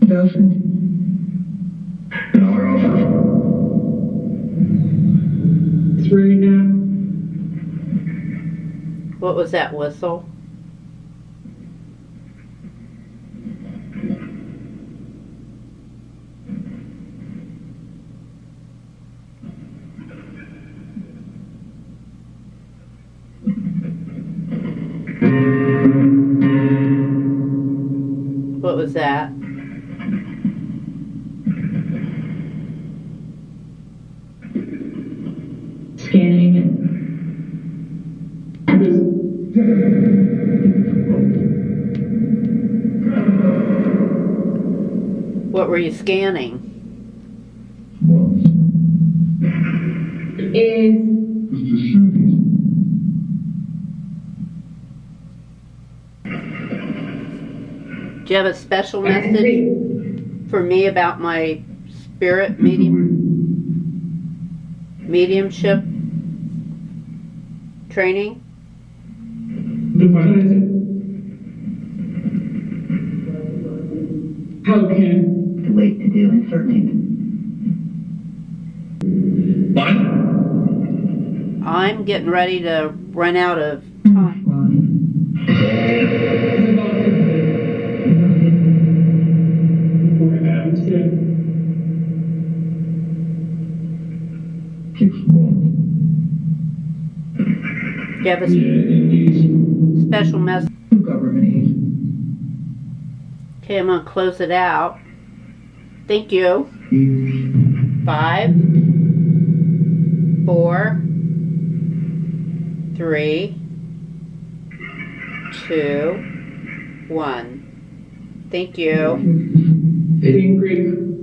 Perfect. Three now. What was that whistle? What was that? Scanning. What were you scanning? Do you have a special message for me about my spirit mediumship training? What is it? How can To wait to do uncertain. what? I'm getting ready to run out of time. Do you have a special message? Government aid. Okay, I'm going to close it out. Thank you. 5, 4, 3, 2, 1. Thank you. Fitting Greek.